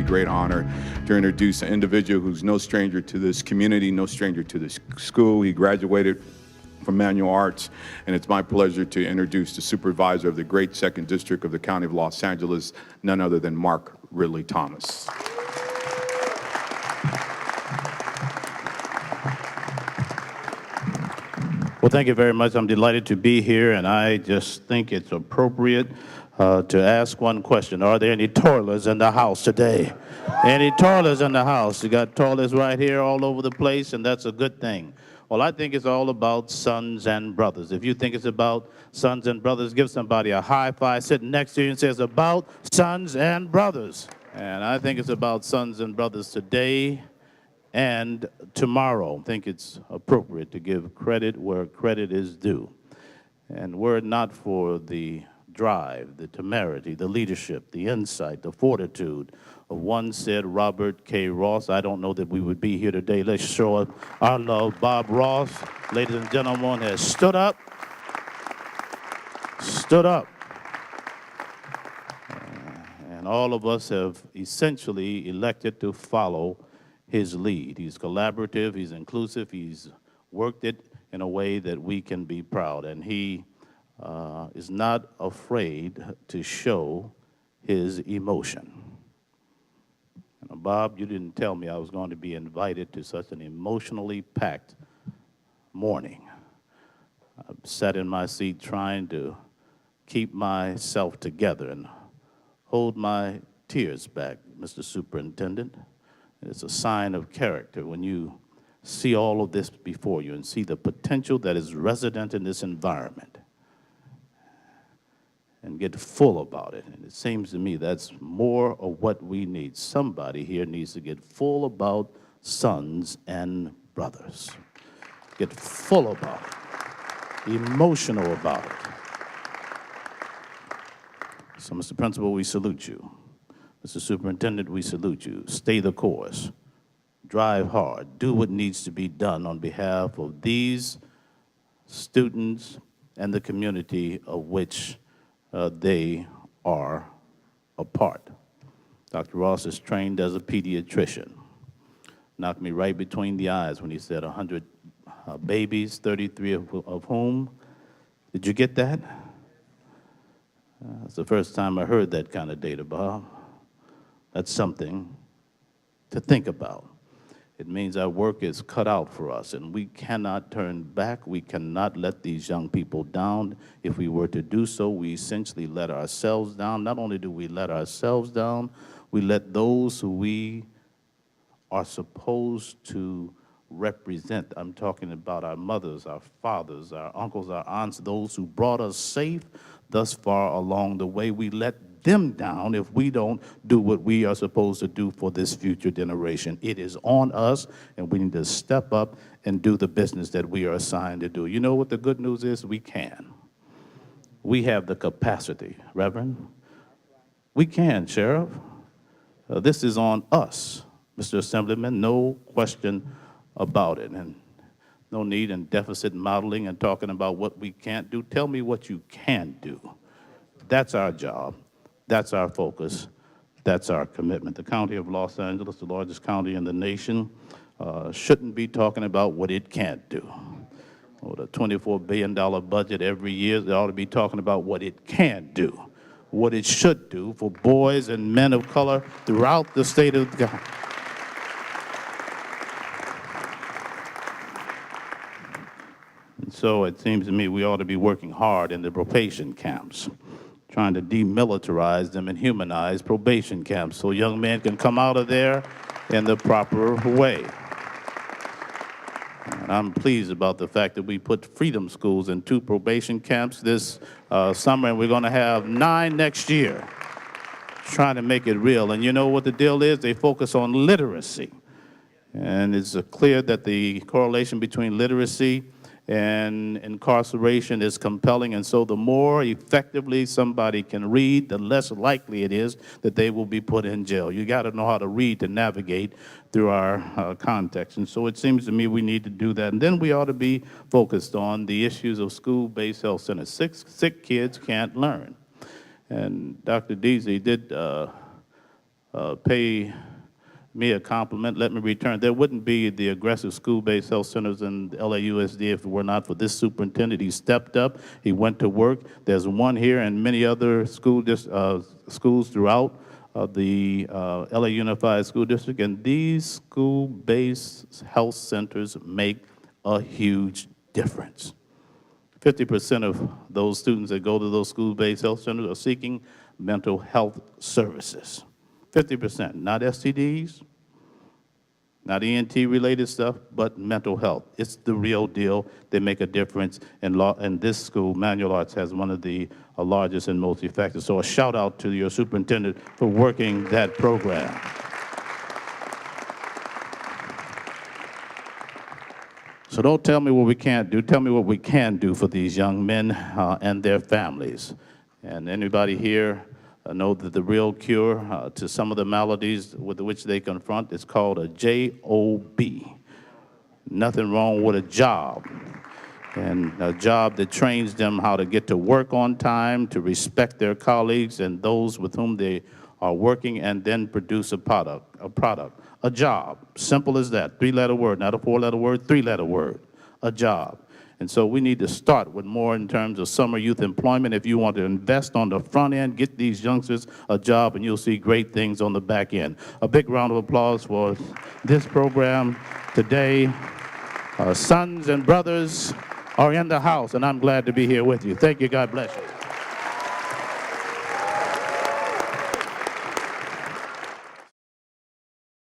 great honor to introduce an individual who's no stranger to this community, no stranger to this school. He graduated from Manual Arts, and it's my pleasure to introduce the supervisor of the great 2nd District of the County of Los Angeles, none other than Mark Ridley Thomas. Well, thank you very much. I'm delighted to be here, and I just think it's appropriate to ask one question. Are there any toilers in the house today? Any toilers in the house? You got toilets right here all over the place, and that's a good thing. Well, I think it's all about sons and brothers. If you think it's about sons and brothers, give somebody a high five sitting next to you and say it's about sons and brothers. And I think it's about sons and brothers today and tomorrow. I think it's appropriate to give credit where credit is due. And were it not for the drive, the temerity, the leadership, the insight, the fortitude of one said Robert K. Ross, I don't know that we would be here today. Let's show our love. Bob Ross, ladies and gentlemen, has stood up, and all of us have essentially elected to follow his lead. He's collaborative, he's inclusive, he's worked it in a way that we can be proud, and he is not afraid to show his emotion. And Bob, you didn't tell me I was going to be invited to such an emotionally packed morning. I sat in my seat trying to keep myself together and hold my tears back, Mr. Superintendent. It's a sign of character when you see all of this before you and see the potential that is resident in this environment and get full about it. And it seems to me that's more of what we need. Somebody here needs to get full about sons and brothers. Get full about it, emotional about it. So, Mr. Principal, we salute you. Mr. Superintendent, we salute you. Stay the course. Drive hard. Do what needs to be done on behalf of these students and the community of which they are a part. Dr. Ross is trained as a pediatrician. Knocked me right between the eyes when he said 100 babies, 33 of whom. Did you get that? That's the first time I heard that kind of data, Bob. That's something to think about. It means our work is cut out for us, and we cannot turn back. We cannot let these young people down. If we were to do so, we essentially let ourselves down. Not only do we let ourselves down, we let those who we are supposed to represent. I'm talking about our mothers, our fathers, our uncles, our aunts, those who brought us safe thus far along the way. We let them down if we don't do what we are supposed to do for this future generation. It is on us, and we need to step up and do the business that we are assigned to do. You know what the good news is? We can. We have the capacity, Reverend. We can, Sheriff. This is on us, Mr. Assemblyman, no question about it. And no need in deficit modeling and talking about what we can't do. Tell me what you can do. That's our job. That's our focus. That's our commitment. The County of Los Angeles, the largest county in the nation, shouldn't be talking about what it can't do. With a $24 billion budget every year, they ought to be talking about what it can do, what it should do for boys and men of color throughout the state of the county. And so it seems to me we ought to be working hard in the probation camps, trying to demilitarize them and humanize probation camps so young men can come out of there in the proper way. And I'm pleased about the fact that we put freedom schools in 2 probation camps this summer, and we're going to have 9 next year, trying to make it real. And you know what the deal is? They focus on literacy. And it's clear that the correlation between literacy and incarceration is compelling, and so the more effectively somebody can read, the less likely it is that they will be put in jail. You got to know how to read to navigate through our context, and so it seems to me we need to do that. And then we ought to be focused on the issues of school-based health centers. Sick kids can't learn. And Dr. Deasy did pay me a compliment, let me return. There wouldn't be the aggressive school-based health centers in LAUSD if it were not for this superintendent. He stepped up, he went to work. There's one here and many other schools throughout the LA Unified School District, and these school-based health centers make a huge difference. 50% of those students that go to those school-based health centers are seeking mental health services. 50%, not STDs, not ENT-related stuff, but mental health. It's the real deal. They make a difference. And this school, Manual Arts, has one of the largest and most effective. So a shout out to your superintendent for working that program. So don't tell me what we can't do. Tell me what we can do for these young men and their families. And anybody here know that the real cure to some of the maladies with which they confront is called a J-O-B. Nothing wrong with a job. And a job that trains them how to get to work on time, to respect their colleagues and those with whom they are working, and then produce a product. A job, simple as that. Three-letter word, not a four-letter word, three-letter word, a job. And so we need to start with more in terms of summer youth employment. If you want to invest on the front end, get these youngsters a job, and you'll see great things on the back end. A big round of applause for this program today. Sons and brothers are in the house, and I'm glad to be here with you. Thank you. God bless you.